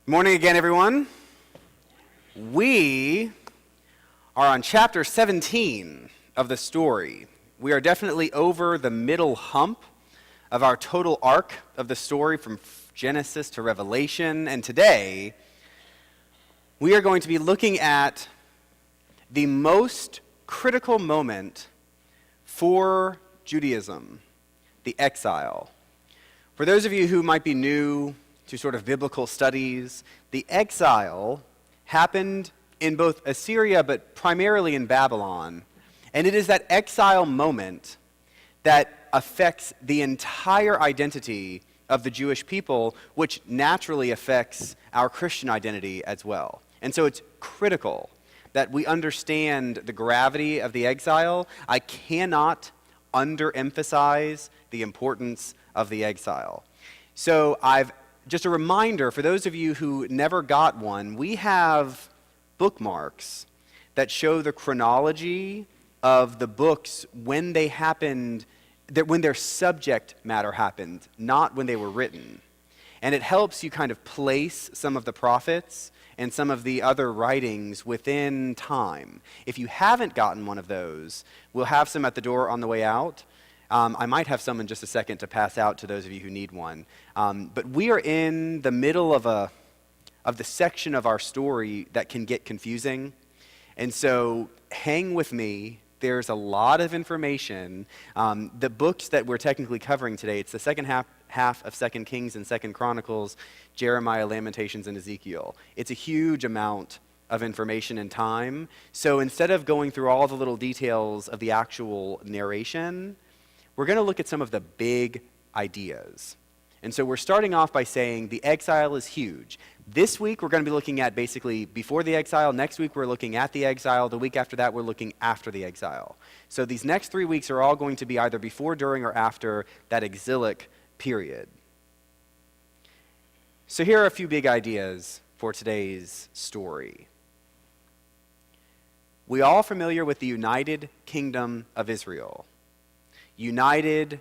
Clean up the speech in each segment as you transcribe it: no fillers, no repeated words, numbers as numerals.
Good morning again, everyone. We are on chapter 17 of the story. We are definitely over the middle hump of our total arc of the story from Genesis to Revelation, and today we are going to be looking at the most critical moment for Judaism, the exile. For those of you who might be new to sort of biblical studies, the exile happened in both Assyria but primarily in Babylon. And it is that exile moment that affects the entire identity of the Jewish people, which naturally affects our Christian identity as well. And so it's critical that we understand the gravity of the exile. I cannot underemphasize the importance of the exile. So just a reminder, for those of you who never got one, we have bookmarks that show the chronology of the books when they happened, when their subject matter happened, not when they were written. And it helps you kind of place some of the prophets and some of the other writings within time. If you haven't gotten one of those, we'll have some at the door on the way out. I might have some in just a second to pass out to those of you who need one. But we are in the middle of the section of our story that can get confusing. And so hang with me. There's a lot of information. The books that we're technically covering today, it's the second half of 2 Kings and 2 Chronicles, Jeremiah, Lamentations, and Ezekiel. It's a huge amount of information and time. So instead of going through all the little details of the actual narration, we're going to look at some of the big ideas. And so we're starting off by saying the exile is huge. This week we're going to be looking at basically before the exile. Next week we're looking at the exile. The week after that we're looking after the exile. So these next 3 weeks are all going to be either before, during, or after that exilic period. So here are a few big ideas for today's story. We all familiar with the United Kingdom of Israel. United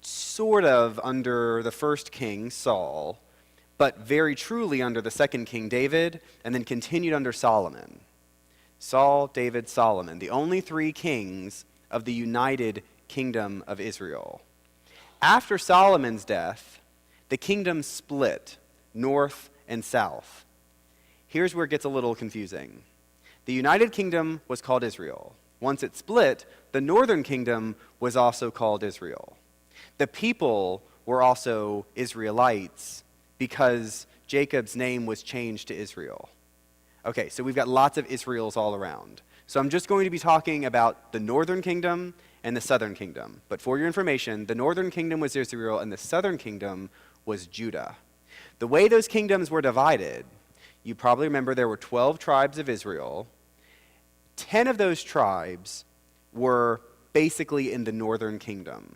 sort of under the first king, Saul, but very truly under the second king, David, and then continued under Solomon. Saul, David, Solomon, the only three kings of the United Kingdom of Israel. After Solomon's death, the kingdom split north and south. Here's where it gets a little confusing. The United Kingdom was called Israel. Once it split, the northern kingdom was also called Israel. The people were also Israelites because Jacob's name was changed to Israel. Okay, so we've got lots of Israels all around. So I'm just going to be talking about the northern kingdom and the southern kingdom. But for your information, the northern kingdom was Israel and the southern kingdom was Judah. The way those kingdoms were divided, you probably remember there were 12 tribes of Israel. 10 of those tribes were basically in the northern kingdom.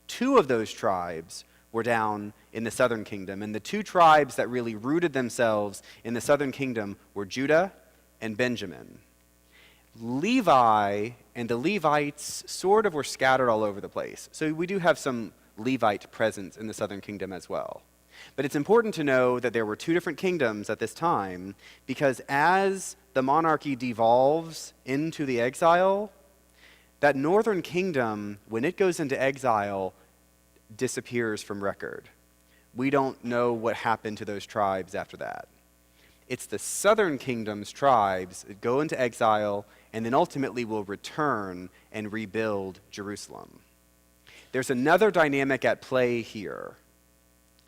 2 of those tribes were down in the southern kingdom. And the 2 tribes that really rooted themselves in the southern kingdom were Judah and Benjamin. Levi and the Levites sort of were scattered all over the place. So we do have some Levite presence in the southern kingdom as well. But it's important to know that there were 2 different kingdoms at this time because as the monarchy devolves into the exile, that northern kingdom, when it goes into exile, disappears from record. We don't know what happened to those tribes after that. It's the southern kingdom's tribes that go into exile and then ultimately will return and rebuild Jerusalem. There's another dynamic at play here,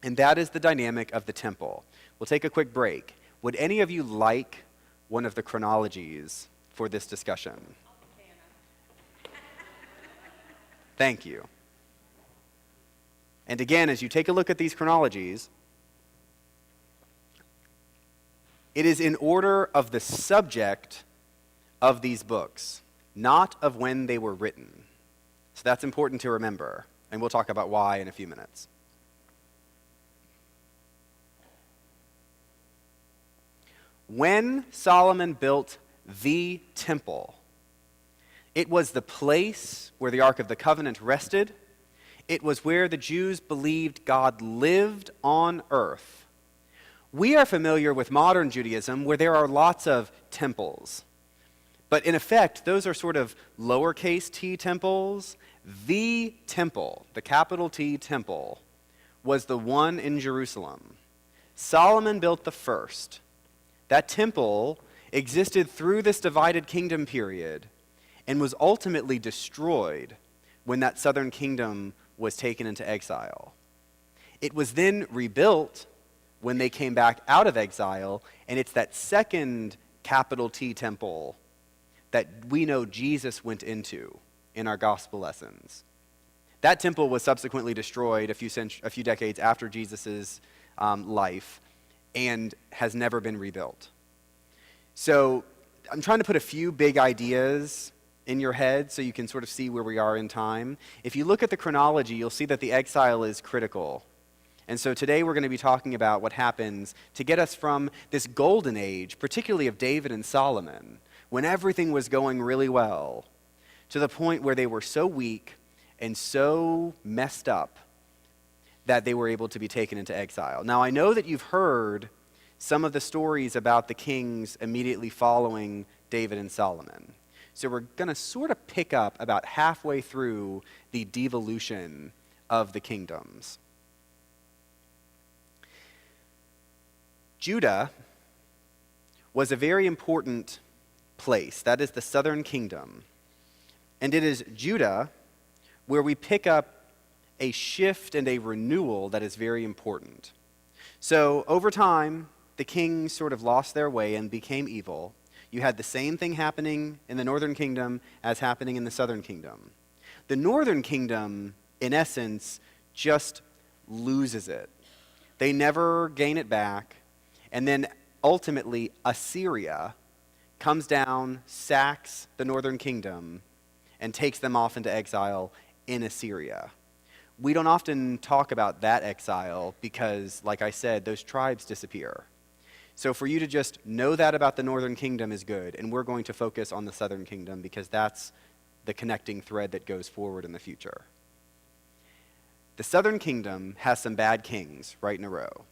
and that is the dynamic of the temple. We'll take a quick break. Would any of you like one of the chronologies for this discussion? Thank you. And again, as you take a look at these chronologies, it is in order of the subject of these books, not of when they were written. So that's important to remember, and we'll talk about why in a few minutes. When Solomon built the temple, it was the place where the Ark of the Covenant rested. It was where the Jews believed God lived on earth. We are familiar with modern Judaism where there are lots of temples. But in effect, those are sort of lowercase t temples. The temple, the capital T temple, was the one in Jerusalem. Solomon built the first. That temple existed through this divided kingdom period and was ultimately destroyed when that southern kingdom was taken into exile. It was then rebuilt when they came back out of exile, and it's that second capital T temple that we know Jesus went into in our gospel lessons. That temple was subsequently destroyed a few decades after Jesus' life and has never been rebuilt. So I'm trying to put a few big ideas in your head so you can sort of see where we are in time. If you look at the chronology, you'll see that the exile is critical. And so today we're going to be talking about what happens to get us from this golden age, particularly of David and Solomon, when everything was going really well, to the point where they were so weak and so messed up that they were able to be taken into exile. Now, I know that you've heard some of the stories about the kings immediately following David and Solomon. So we're going to sort of pick up about halfway through the devolution of the kingdoms. Judah was a very important place. That is the southern kingdom. And it is Judah where we pick up a shift and a renewal that is very important. So over time, the kings sort of lost their way and became evil. You had the same thing happening in the northern kingdom as happening in the southern kingdom. The northern kingdom, in essence, just loses it. They never gain it back. And then ultimately, Assyria comes down, sacks the northern kingdom, and takes them off into exile in Assyria. We don't often talk about that exile because, like I said, those tribes disappear. So for you to just know that about the northern kingdom is good, and we're going to focus on the southern kingdom because that's the connecting thread that goes forward in the future. The southern kingdom has some bad kings right in a row.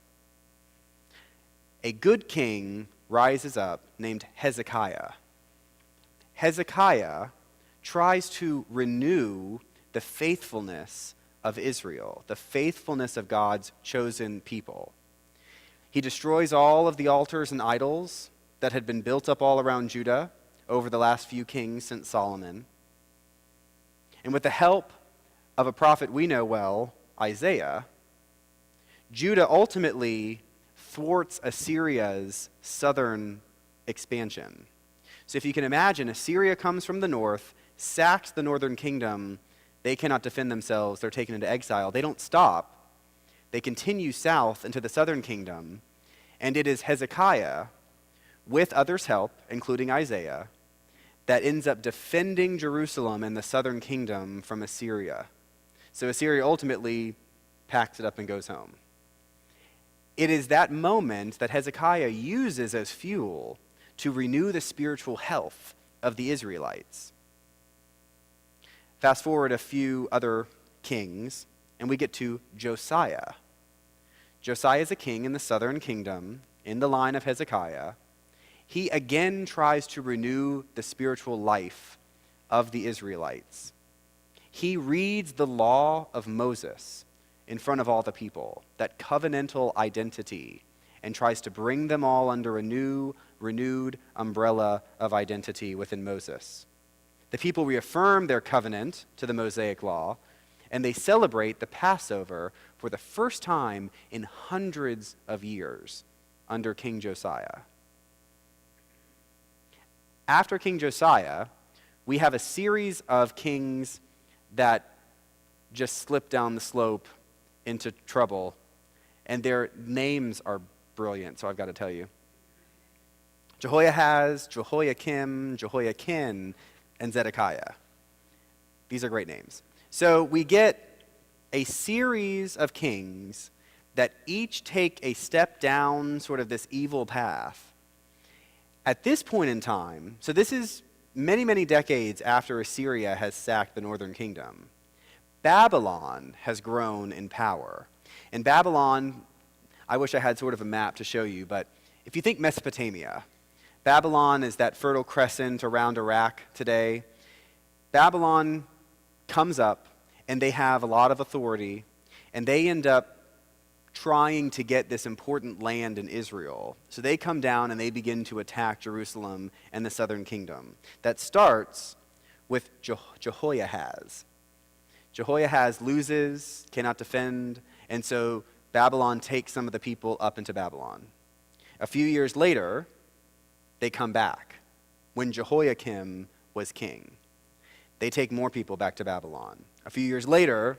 A good king rises up named Hezekiah. Hezekiah tries to renew the faithfulness of Israel, the faithfulness of God's chosen people. He destroys all of the altars and idols that had been built up all around Judah over the last few kings since Solomon. And with the help of a prophet we know well, Isaiah, Judah ultimately thwarts Assyria's southern expansion. So if you can imagine, Assyria comes from the north, sacks the northern kingdom. They cannot defend themselves. They're taken into exile. They don't stop. They continue south into the southern kingdom, and it is Hezekiah, with others' help, including Isaiah, that ends up defending Jerusalem and the southern kingdom from Assyria. So Assyria ultimately packs it up and goes home. It is that moment that Hezekiah uses as fuel to renew the spiritual health of the Israelites. Fast forward a few other kings, and we get to Josiah. Josiah is a king in the southern kingdom, in the line of Hezekiah. He again tries to renew the spiritual life of the Israelites. He reads the law of Moses in front of all the people, that covenantal identity, and tries to bring them all under a new, renewed umbrella of identity within Moses. The people reaffirm their covenant to the Mosaic law, and they celebrate the Passover for the first time in hundreds of years under King Josiah. After King Josiah, we have a series of kings that just slip down the slope into trouble, and their names are brilliant, so I've got to tell you. Jehoiahaz, Jehoiakim, Jehoiakim, and Zedekiah. These are great names. So we get a series of kings that each take a step down sort of this evil path. At this point in time, so this is many, many decades after Assyria has sacked the northern kingdom, Babylon has grown in power. And Babylon, I wish I had sort of a map to show you, but if you think Mesopotamia, Babylon is that fertile crescent around Iraq today. Babylon comes up, and they have a lot of authority, and they end up trying to get this important land in Israel. So they come down and they begin to attack Jerusalem and the southern kingdom. That starts with Jehoiahaz. Jehoiahaz loses, cannot defend, and so Babylon takes some of the people up into Babylon. A few years later, they come back when Jehoiakim was king. They take more people back to Babylon. A few years later,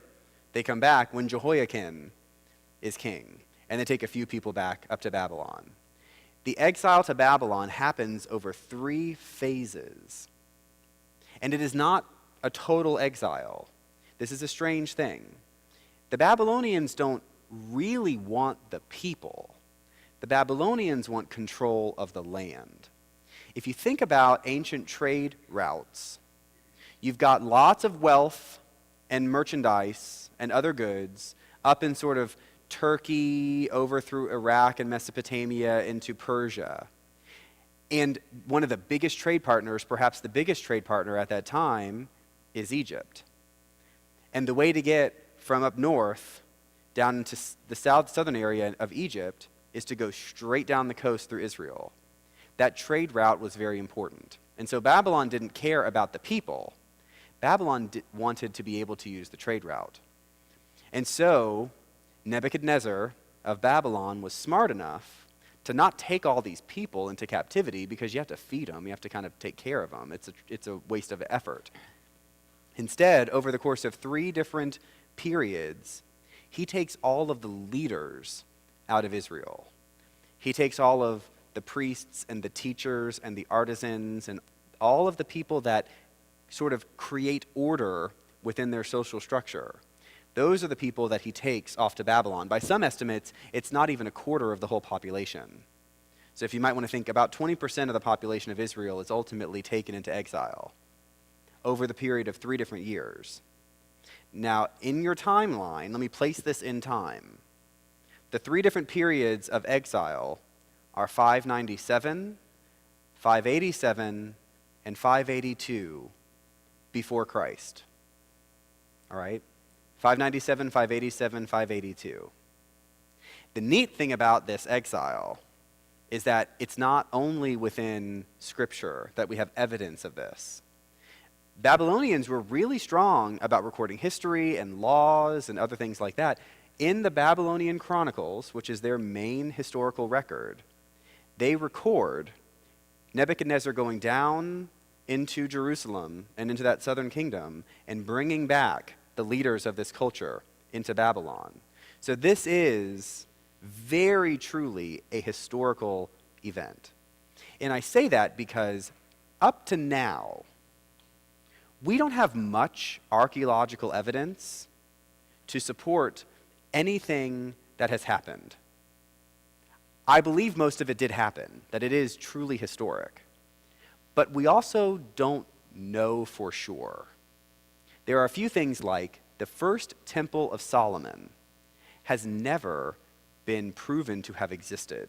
they come back when Jehoiakim is king, and they take a few people back up to Babylon. The exile to Babylon happens over 3 phases, and it is not a total exile. This is a strange thing. The Babylonians don't really want the people. The Babylonians want control of the land. If you think about ancient trade routes, you've got lots of wealth and merchandise and other goods up in sort of Turkey, over through Iraq and Mesopotamia into Persia. And one of the biggest trade partners, perhaps the biggest trade partner at that time, is Egypt. And the way to get from up north down into the southern area of Egypt is to go straight down the coast through Israel. That trade route was very important. And so Babylon didn't care about the people. Babylon wanted to be able to use the trade route. And so Nebuchadnezzar of Babylon was smart enough to not take all these people into captivity, because you have to feed them, you have to kind of take care of them. It's a waste of effort. Instead, over the course of 3 different periods, he takes all of the leaders out of Israel. He takes all of the priests and the teachers and the artisans and all of the people that sort of create order within their social structure. Those are the people that he takes off to Babylon. By some estimates, it's not even a quarter of the whole population. So if you might want to think, about 20% of the population of Israel is ultimately taken into exile over the period of 3 different years. Now, in your timeline, let me place this in time. The 3 different periods of exile are 597, 587, and 582 before Christ. All right? 597, 587, 582. The neat thing about this exile is that it's not only within Scripture that we have evidence of this. Babylonians were really strong about recording history and laws and other things like that. In the Babylonian Chronicles, which is their main historical record, they record Nebuchadnezzar going down into Jerusalem and into that southern kingdom and bringing back the leaders of this culture into Babylon. So this is very truly a historical event. And I say that because up to now, we don't have much archaeological evidence to support anything that has happened. I believe most of it did happen, that it is truly historic. But we also don't know for sure. There are a few things like the first temple of Solomon has never been proven to have existed.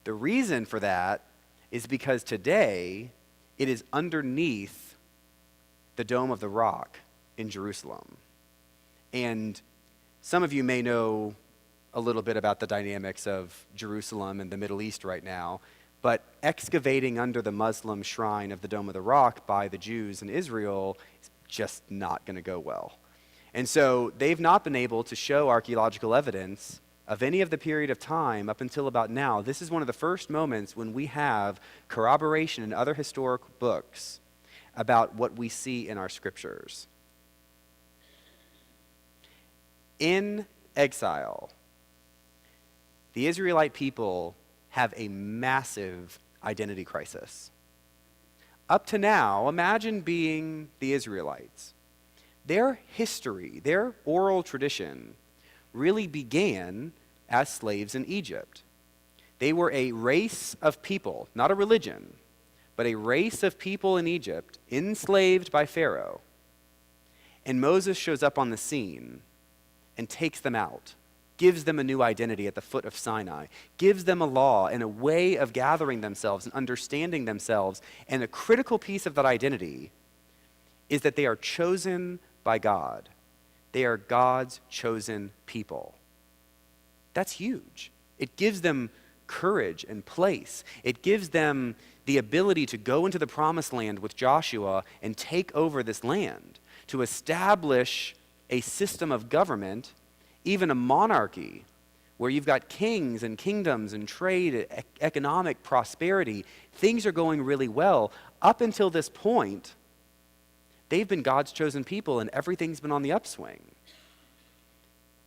The reason for that is because today it is underneath the Dome of the Rock in Jerusalem. And some of you may know a little bit about the dynamics of Jerusalem and the Middle East right now, but excavating under the Muslim shrine of the Dome of the Rock by the Jews in Israel is just not going to go well. And so they've not been able to show archaeological evidence of any of the period of time up until about now. This is one of the first moments when we have corroboration in other historical books about what we see in our scriptures. In exile, the Israelite people have a massive identity crisis. Up to now, imagine being the Israelites. Their history, their oral tradition, really began as slaves in Egypt. They were a race of people, not a religion, but a race of people in Egypt, enslaved by Pharaoh. And Moses shows up on the scene and takes them out. gives them a new identity at the foot of Sinai, gives them a law and a way of gathering themselves and understanding themselves. And a critical piece of that identity is that they are chosen by God. They are God's chosen people. That's huge. It gives them courage and place. It gives them the ability to go into the promised land with Joshua and take over this land, to establish a system of government, even a monarchy, where you've got kings and kingdoms and trade, economic prosperity. Things are going really well. Up until this point, they've been God's chosen people and everything's been on the upswing.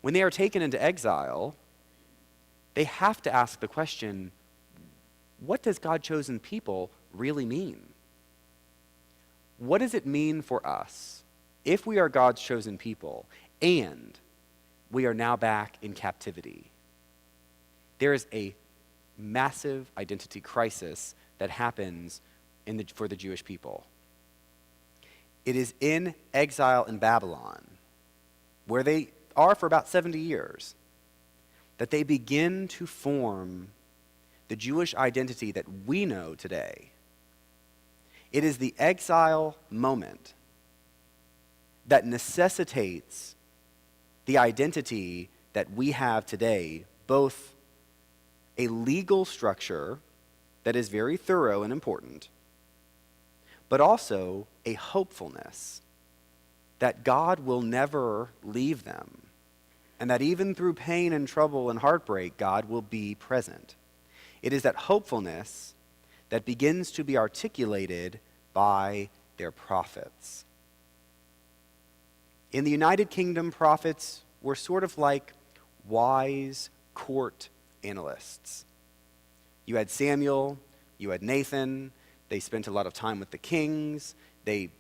When they are taken into exile, they have to ask the question, what does God chosen people really mean? What does it mean for us if we are God's chosen people and we are now back in captivity? There is a massive identity crisis that happens for the Jewish people. It is in exile in Babylon, where they are for about 70 years, that they begin to form the Jewish identity that we know today. It is the exile moment that necessitates the identity that we have today, both a legal structure that is very thorough and important, but also a hopefulness that God will never leave them, and that even through pain and trouble and heartbreak, God will be present. It is that hopefulness that begins to be articulated by their prophets. In the United Kingdom, prophets were sort of like wise court analysts. You had Samuel, you had Nathan. They spent a lot of time with the kings. They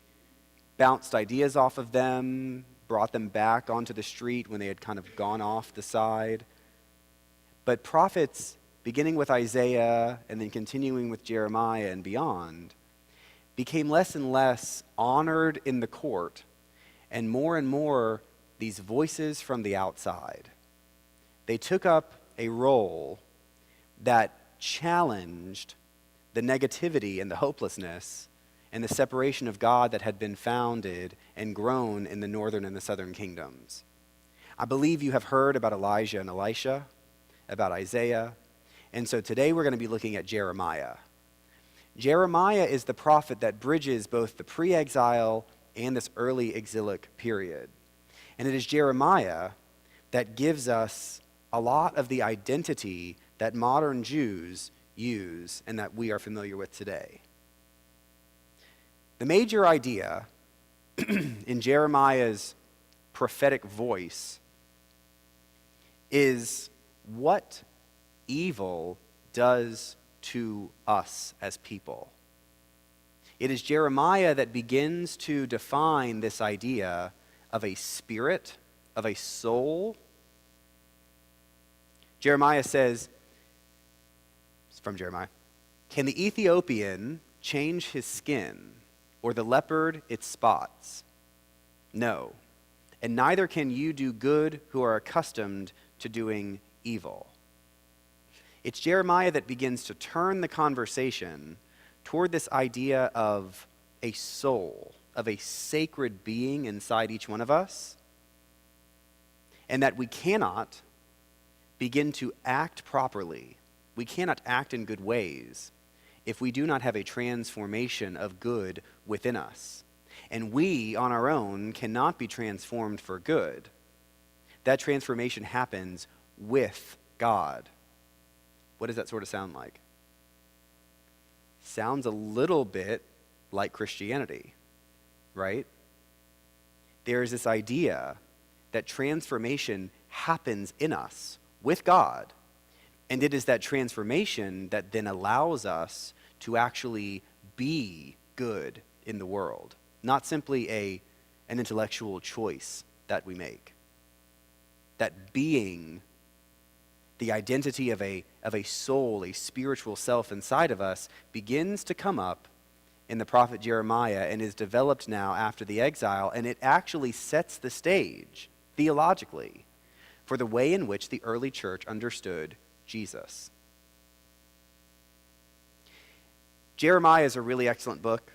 bounced ideas off of them, brought them back onto the street when they had kind of gone off the side. But prophets, beginning with Isaiah and then continuing with Jeremiah and beyond, became less and less honored in the court and more these voices from the outside. They took up a role that challenged the negativity and the hopelessness and the separation of God that had been founded and grown in the northern and the southern kingdoms. I believe you have heard about Elijah and Elisha, about Isaiah, and so today we're going to be looking at Jeremiah. Jeremiah is the prophet that bridges both the pre-exile and this early exilic period. And it is Jeremiah that gives us a lot of the identity that modern Jews use and that we are familiar with today. The major idea in Jeremiah's prophetic voice is what evil does to us as people. It is Jeremiah that begins to define this idea of a spirit, of a soul. Jeremiah says, from Jeremiah, "Can the Ethiopian change his skin, or the leopard its spots? No, and neither can you do good who are accustomed to doing evil." It's Jeremiah that begins to turn the conversation toward this idea of a soul, of a sacred being inside each one of us, and that we cannot begin to act properly. We cannot act in good ways if we do not have a transformation of good within us. And we, on our own, cannot be transformed for good. That transformation happens with God. What does that sort of sound like? Sounds a little bit like Christianity, right? There is this idea that transformation happens in us with God, and it is that transformation that then allows us to actually be good in the world, not simply an intellectual choice that we make. That being, the identity of a soul, a spiritual self inside of us, begins to come up in the prophet Jeremiah and is developed now after the exile, and it actually sets the stage, theologically, for the way in which the early church understood Jesus. Jeremiah is a really excellent book.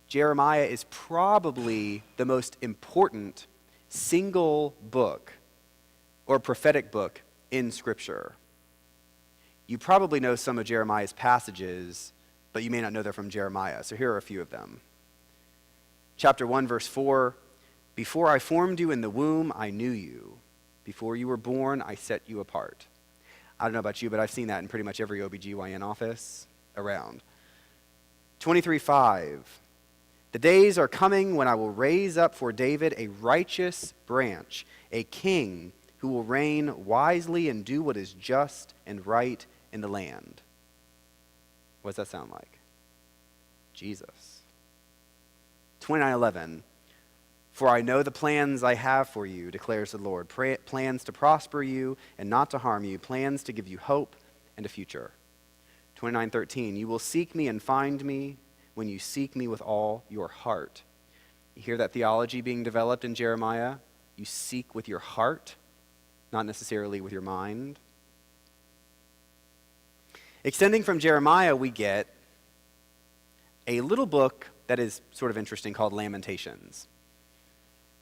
Jeremiah is probably the most important single book or prophetic book in Scripture. You probably know some of Jeremiah's passages, but you may not know they're from Jeremiah. So here are a few of them. Chapter 1, verse 4, "Before I formed you in the womb, I knew you. Before you were born, I set you apart." I don't know about you, but I've seen that in pretty much every OBGYN office around. 23:5, "The days are coming when I will raise up for David a righteous branch, a king who will reign wisely and do what is just and right in the land." What does that sound like? Jesus. 29:11, "For I know the plans I have for you, declares the Lord, plans to prosper you and not to harm you, plans to give you hope and a future." 29:13, "You will seek me and find me when you seek me with all your heart." You hear that theology being developed in Jeremiah? You seek with your heart, not necessarily with your mind. Extending from Jeremiah, we get a little book that is sort of interesting called Lamentations.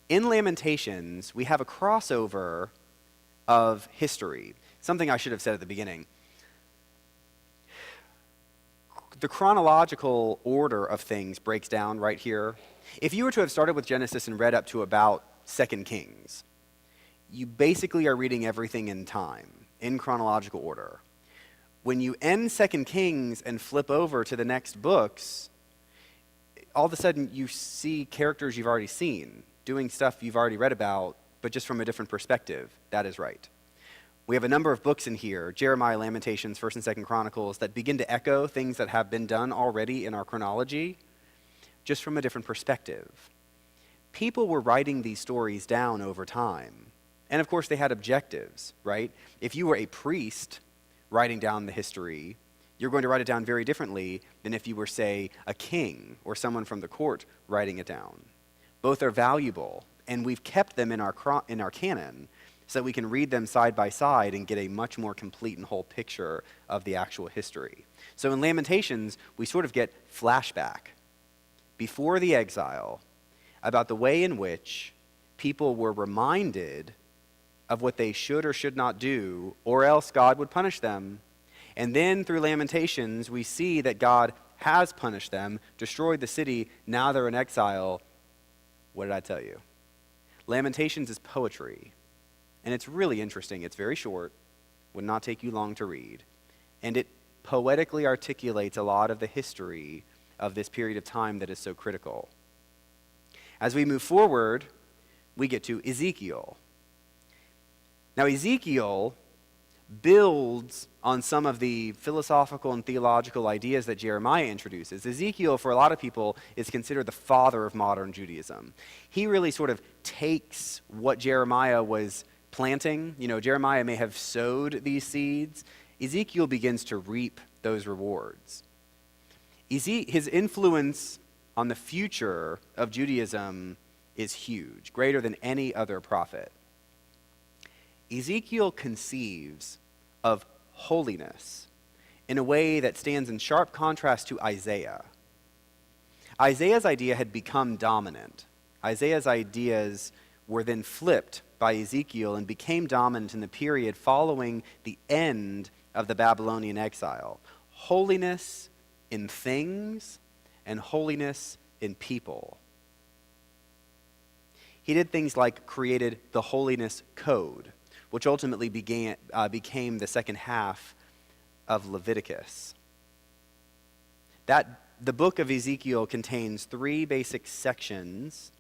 In Lamentations, we have a crossover of history. Something I should have said at the beginning. The chronological order of things breaks down right here. If you were to have started with Genesis and read up to about 2 Kings, you basically are reading everything in time, in chronological order. When you end 2 Kings and flip over to the next books, all of a sudden you see characters you've already seen, doing stuff you've already read about, but just from a different perspective. That is right. We have a number of books in here, Jeremiah, Lamentations, 1st and 2nd Chronicles, that begin to echo things that have been done already in our chronology, just from a different perspective. People were writing these stories down over time. And of course they had objectives, right? If you were a priest writing down the history, you're going to write it down very differently than if you were, say, a king or someone from the court writing it down. Both are valuable, and we've kept them in our canon so that we can read them side by side and get a much more complete and whole picture of the actual history. So in Lamentations, we sort of get flashback before the exile about the way in which people were reminded of what they should or should not do, or else God would punish them. And then through Lamentations, we see that God has punished them, destroyed the city, now they're in exile. What did I tell you? Lamentations is poetry, and it's really interesting. It's very short, would not take you long to read, and it poetically articulates a lot of the history of this period of time that is so critical. As we move forward, we get to Ezekiel. Now, Ezekiel builds on some of the philosophical and theological ideas that Jeremiah introduces. Ezekiel, for a lot of people, is considered the father of modern Judaism. He really sort of takes what Jeremiah was planting. You know, Jeremiah may have sowed these seeds. Ezekiel begins to reap those rewards. His influence on the future of Judaism is huge, greater than any other prophet. Ezekiel conceives of holiness in a way that stands in sharp contrast to Isaiah. Isaiah's idea had become dominant. Isaiah's ideas were then flipped by Ezekiel and became dominant in the period following the end of the Babylonian exile. Holiness in things and holiness in people. He did things like created the Holiness Code, which ultimately became the second half of Leviticus. The book of Ezekiel contains 3 basic sections,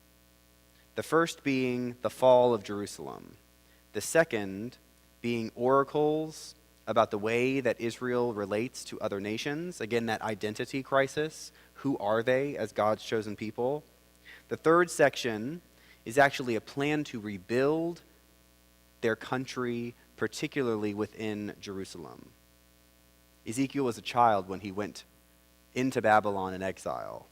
the first being the fall of Jerusalem, the second being oracles about the way that Israel relates to other nations, again, that identity crisis, who are they as God's chosen people? The third section is actually a plan to rebuild their country, particularly within Jerusalem. Ezekiel was a child when he went into Babylon in exile,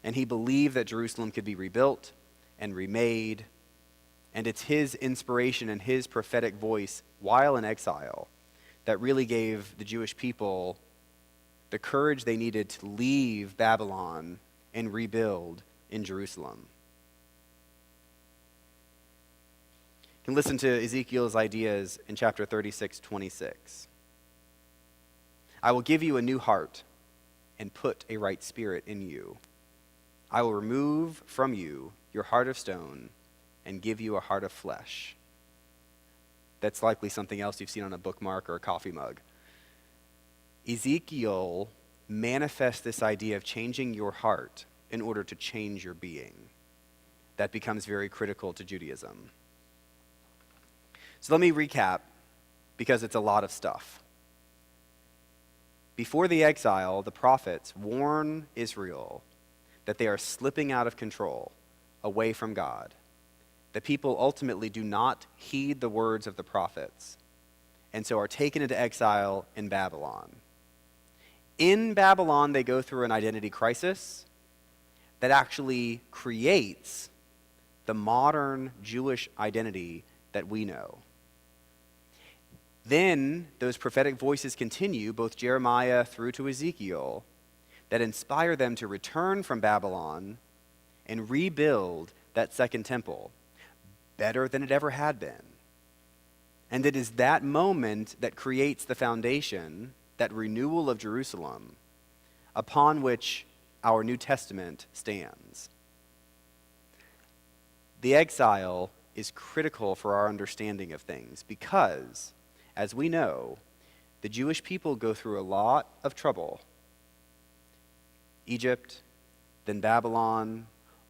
and he believed that Jerusalem could be rebuilt and remade And it's his inspiration and his prophetic voice while in exile that really gave the Jewish people the courage they needed to leave Babylon and rebuild in Jerusalem. You can listen to Ezekiel's ideas in chapter 36:26. I will give you a new heart and put a right spirit in you. I will remove from you your heart of stone and give you a heart of flesh. That's likely something else you've seen on a bookmark or a coffee mug. Ezekiel manifests this idea of changing your heart in order to change your being. That becomes very critical to Judaism. So let me recap, because it's a lot of stuff. Before the exile, the prophets warn Israel that they are slipping out of control, away from God. The people ultimately do not heed the words of the prophets, and so are taken into exile in Babylon. In Babylon, they go through an identity crisis that actually creates the modern Jewish identity that we know. Then those prophetic voices continue, both Jeremiah through to Ezekiel, that inspire them to return from Babylon and rebuild that second temple better than it ever had been. And it is that moment that creates the foundation, that renewal of Jerusalem, upon which our New Testament stands. The exile is critical for our understanding of things because, as we know, the Jewish people go through a lot of trouble. Egypt, then Babylon.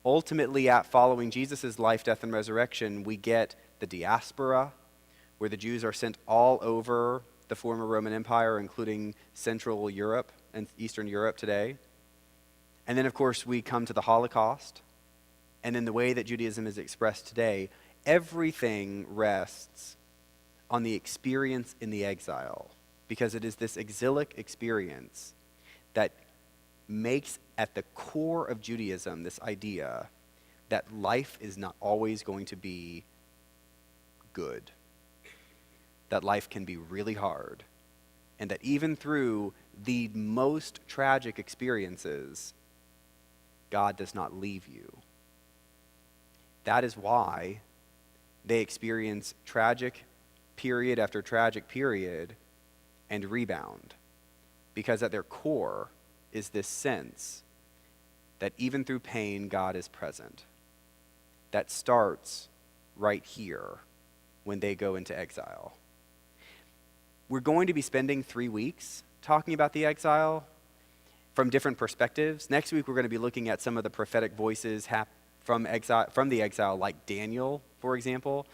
Ultimately, following Jesus' life, death, and resurrection, we get the diaspora, where the Jews are sent all over the former Roman Empire, including Central Europe and Eastern Europe today. And then, of course, we come to the Holocaust. And in the way that Judaism is expressed today, everything rests on the experience in the exile, because it is this exilic experience that makes at the core of Judaism this idea that life is not always going to be good, that life can be really hard, and that even through the most tragic experiences, God does not leave you. That is why they experience tragic period after tragic period and rebound, because at their core is this sense that even through pain, God is present. That starts right here when they go into exile. We're going to be spending 3 weeks talking about the exile from different perspectives. Next week, we're going to be looking at some of the prophetic voices from the exile, like Daniel, for example.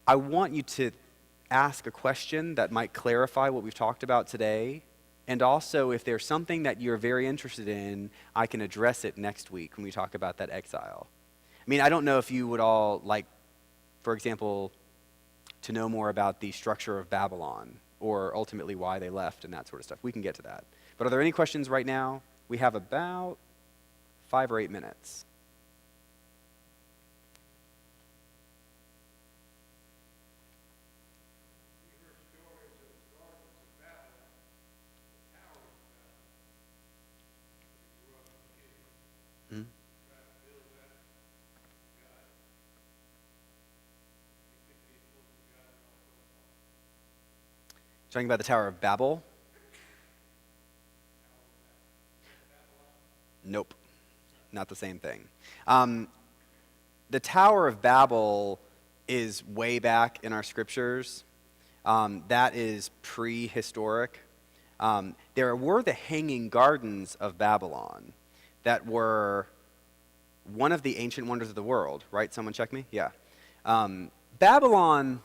I want you to ask a question that might clarify what we've talked about today. And also, if there's something that you're very interested in, I can address it next week when we talk about that exile. I mean, I don't know if you would all like, for example, to know more about the structure of Babylon or ultimately why they left and that sort of stuff. We can get to that. But are there any questions right now? We have about 5 or 8 minutes. Talking about the Tower of Babel? Nope, not the same thing. The Tower of Babel is way back in our scriptures. That is prehistoric. There were the Hanging Gardens of Babylon that were one of the ancient wonders of the world, right? Someone check me? Yeah. Babylon,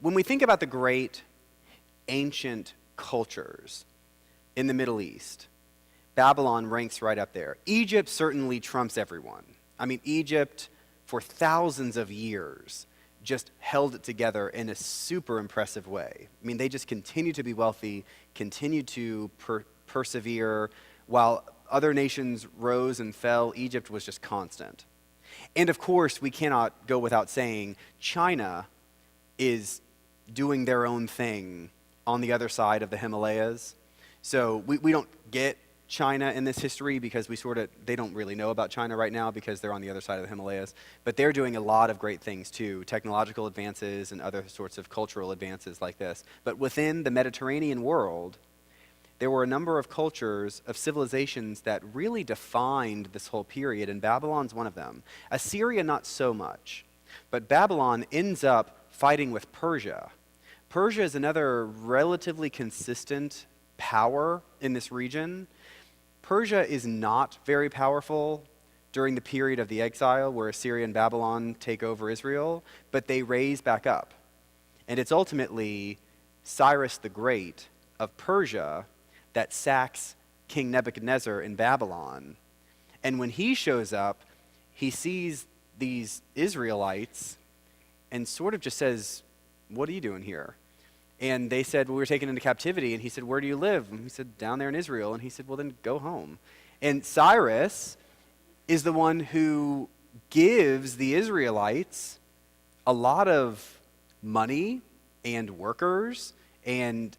when we think about the great ancient cultures in the Middle East, Babylon ranks right up there. Egypt certainly trumps everyone. I mean, Egypt, for thousands of years, just held it together in a super impressive way. I mean, they just continue to be wealthy, continue to persevere, while other nations rose and fell, Egypt was just constant. And of course, we cannot go without saying China is doing their own thing on the other side of the Himalayas. So we don't get China in this history because they don't really know about China right now because they're on the other side of the Himalayas. But they're doing a lot of great things too, technological advances and other sorts of cultural advances like this. But within the Mediterranean world, there were a number of cultures, of civilizations that really defined this whole period, and Babylon's one of them. Assyria, not so much. But Babylon ends up fighting with Persia. Persia is another relatively consistent power in this region. Persia is not very powerful during the period of the exile where Assyria and Babylon take over Israel, but they raise back up. And it's ultimately Cyrus the Great of Persia that sacks King Nebuchadnezzar in Babylon. And when he shows up, he sees these Israelites and sort of just says, "What are you doing here?" And they said, "Well, we were taken into captivity." And he said, "Where do you live?" And he said, "Down there in Israel." And he said, "Well, then go home." And Cyrus is the one who gives the Israelites a lot of money and workers and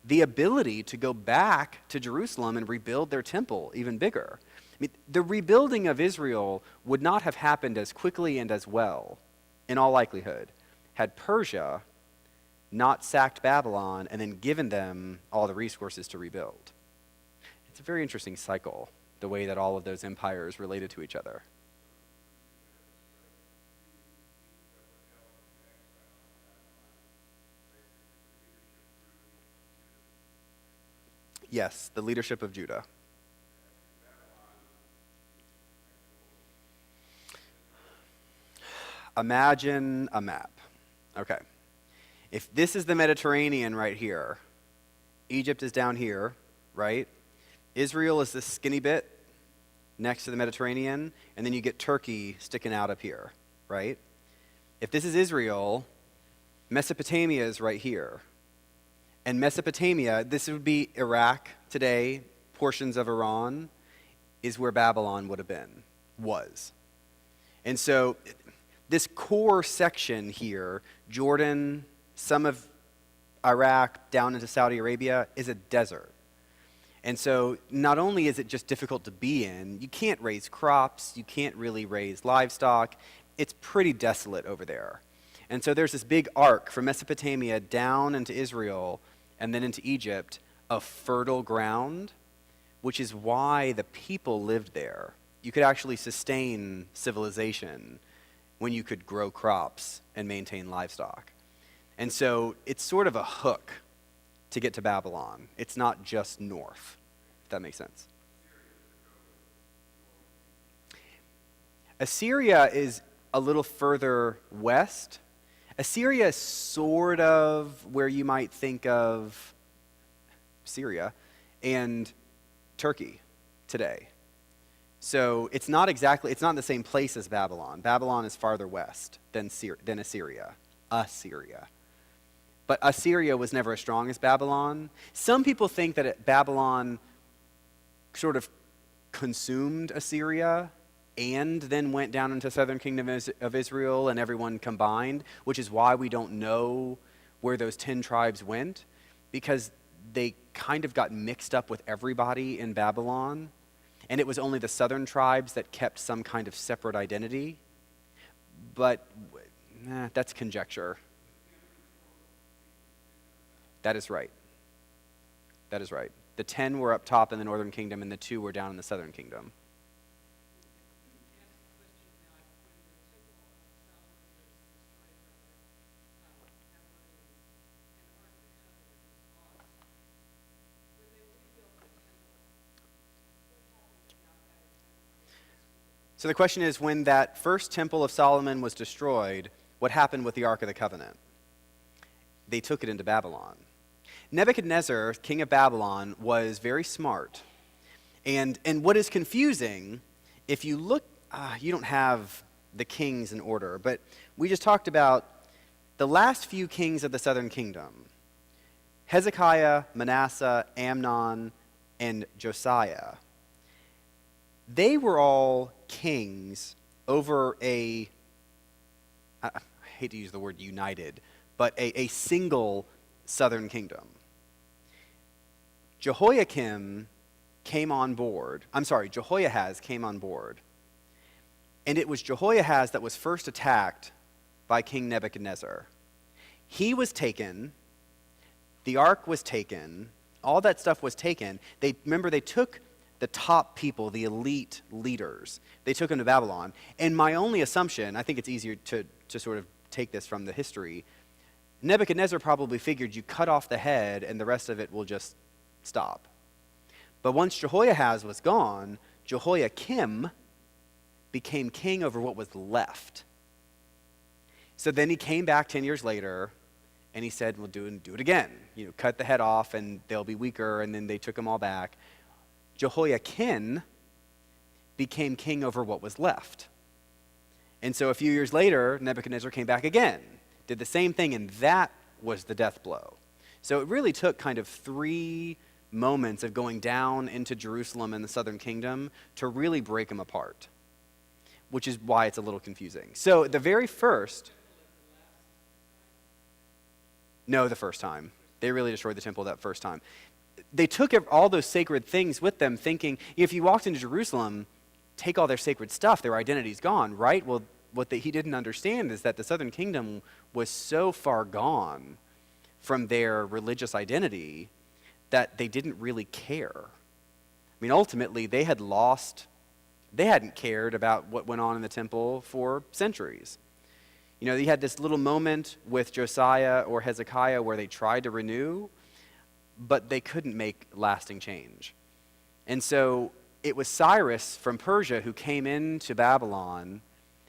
the ability to go back to Jerusalem and rebuild their temple even bigger. I mean, the rebuilding of Israel would not have happened as quickly and as well, in all likelihood, had Persia not sacked Babylon and then given them all the resources to rebuild. It's a very interesting cycle, the way that all of those empires related to each other. Yes, the leadership of Judah. Imagine a map. Okay. If this is the Mediterranean right here, Egypt is down here, right? Israel is this skinny bit next to the Mediterranean, and then you get Turkey sticking out up here, right? If this is Israel, Mesopotamia is right here. And Mesopotamia, this would be Iraq today, portions of Iran, is where Babylon would have been, was. And so this core section here, Jordan, some of Iraq, down into Saudi Arabia, is a desert. And so not only is it just difficult to be in, you can't raise crops, you can't really raise livestock, it's pretty desolate over there. And so there's this big arc from Mesopotamia down into Israel and then into Egypt of fertile ground, which is why the people lived there. You could actually sustain civilization when you could grow crops and maintain livestock. And so it's sort of a hook to get to Babylon. It's not just north, if that makes sense. Assyria is a little further west. Assyria is sort of where you might think of Syria and Turkey today. So it's not in the same place as Babylon. Babylon is farther west than Assyria. But Assyria was never as strong as Babylon. Some people think that Babylon sort of consumed Assyria and then went down into the southern kingdom of Israel and everyone combined, which is why we don't know where those 10 tribes went, because they kind of got mixed up with everybody in Babylon, and it was only the southern tribes that kept some kind of separate identity. But that's conjecture. That is right. That is right. The 10 were up top in the northern kingdom, and the 2 were down in the southern kingdom. So the question is, when that first temple of Solomon was destroyed, what happened with the Ark of the Covenant? They took it into Babylon. Nebuchadnezzar, king of Babylon, was very smart. And what is confusing, if you look, you don't have the kings in order, but we just talked about the last few kings of the southern kingdom. Hezekiah, Manasseh, Amnon, and Josiah. They were all kings over I hate to use the word united, but a single southern kingdom. Jehoiahaz came on board, and it was Jehoiahaz that was first attacked by King Nebuchadnezzar. He was taken, the ark was taken, all that stuff was taken. They took the top people, the elite leaders, they took them to Babylon. And my only assumption, I think it's easier to sort of take this from the history, Nebuchadnezzar probably figured you cut off the head and the rest of it will just stop. But once Jehoiahaz was gone, Jehoiakim became king over what was left. So then he came back 10 years later and he said, well, do it again. Cut the head off and they'll be weaker, and then they took them all back. Jehoiakim became king over what was left. And so a few years later, Nebuchadnezzar came back again, did the same thing, and that was the death blow. So it really took kind of 3 moments of going down into Jerusalem and the southern kingdom to really break them apart, which is why it's a little confusing. So the very first, no, the first time. They really destroyed the temple that first time. They took all those sacred things with them, thinking, if you walked into Jerusalem, take all their sacred stuff, their identity's gone, right? Well, what he didn't understand is that the southern kingdom was so far gone from their religious identity that they didn't really care. I mean, ultimately, they hadn't cared about what went on in the temple for centuries. You had this little moment with Josiah or Hezekiah where they tried to renew, but they couldn't make lasting change. And so it was Cyrus from Persia who came into Babylon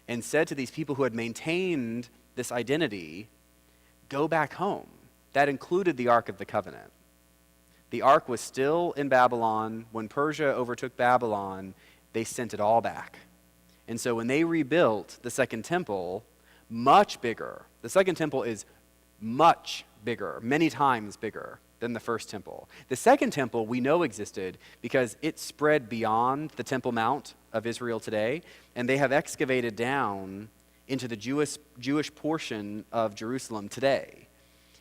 and said to these people who had maintained this identity, go back home. That included the Ark of the Covenant. The Ark was still in Babylon. When Persia overtook Babylon, they sent it all back. And so when they rebuilt the second temple, much bigger, the second temple is much bigger, many times bigger than the first temple. The second temple we know existed because it spread beyond the Temple Mount of Israel today, and they have excavated down into the Jewish portion of Jerusalem today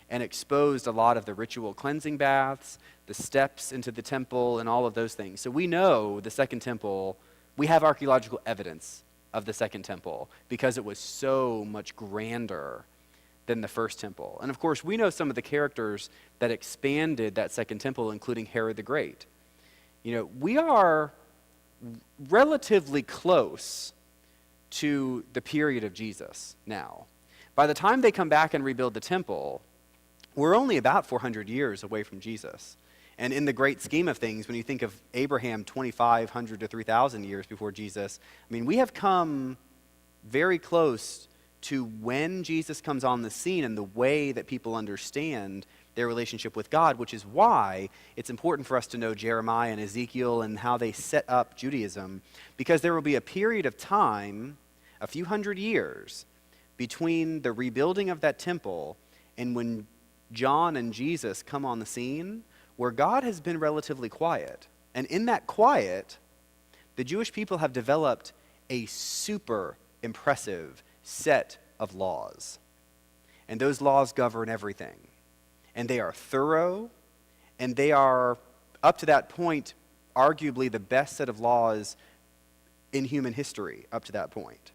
and exposed a lot of the ritual cleansing baths, the steps into the temple, and all of those things. So we know the second temple, we have archaeological evidence of the second temple because it was so much grander than the first temple. And of course, we know some of the characters that expanded that second temple, including Herod the Great. We are relatively close to the period of Jesus now. By the time they come back and rebuild the temple, we're only about 400 years away from Jesus. And in the great scheme of things, when you think of Abraham 2,500 to 3,000 years before Jesus, we have come very close to when Jesus comes on the scene and the way that people understand their relationship with God, which is why it's important for us to know Jeremiah and Ezekiel and how they set up Judaism, because there will be a period of time, a few hundred years, between the rebuilding of that temple and when John and Jesus come on the scene, where God has been relatively quiet. And in that quiet, the Jewish people have developed a super impressive set of laws. And those laws govern everything. And they are thorough, and they are, up to that point, arguably the best set of laws in human history up to that point.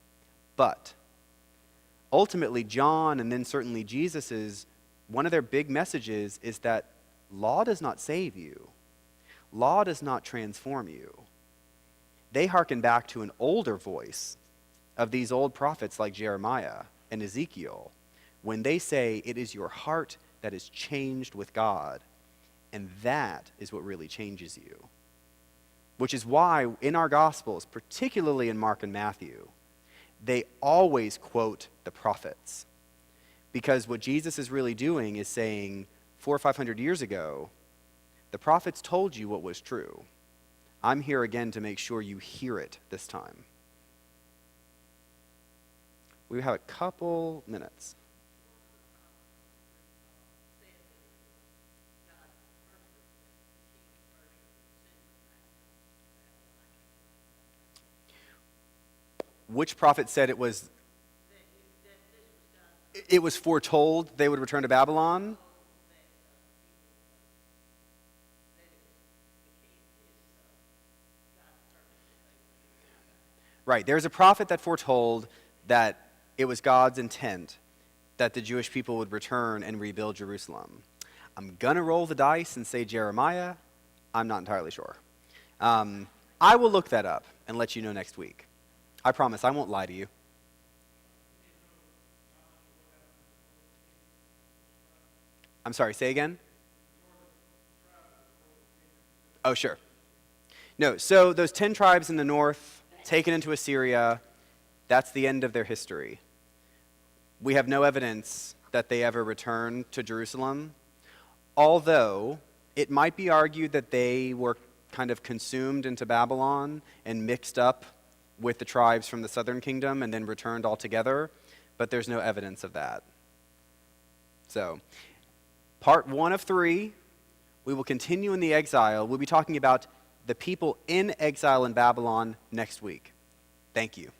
But ultimately, John, and then certainly Jesus's, one of their big messages is that law does not save you. Law does not transform you. They hearken back to an older voice of these old prophets like Jeremiah and Ezekiel when they say it is your heart that is changed with God, and that is what really changes you. Which is why in our Gospels, particularly in Mark and Matthew, they always quote the prophets. Because what Jesus is really doing is saying, 400 or 500 years ago, the prophets told you what was true. I'm here again to make sure you hear it this time. We have a couple minutes. Which prophet said it was foretold they would return to Babylon? Right, there's a prophet that foretold that it was God's intent that the Jewish people would return and rebuild Jerusalem. I'm gonna roll the dice and say Jeremiah. I'm not entirely sure. I will look that up and let you know next week. I promise I won't lie to you. I'm sorry, say again? Oh, sure. No, so those 10 tribes in the north taken into Assyria, that's the end of their history. We have no evidence that they ever returned to Jerusalem, although it might be argued that they were kind of consumed into Babylon and mixed up with the tribes from the southern kingdom and then returned altogether, but there's no evidence of that. So, part 1 of 3, we will continue in the exile. We'll be talking about the people in exile in Babylon next week. Thank you.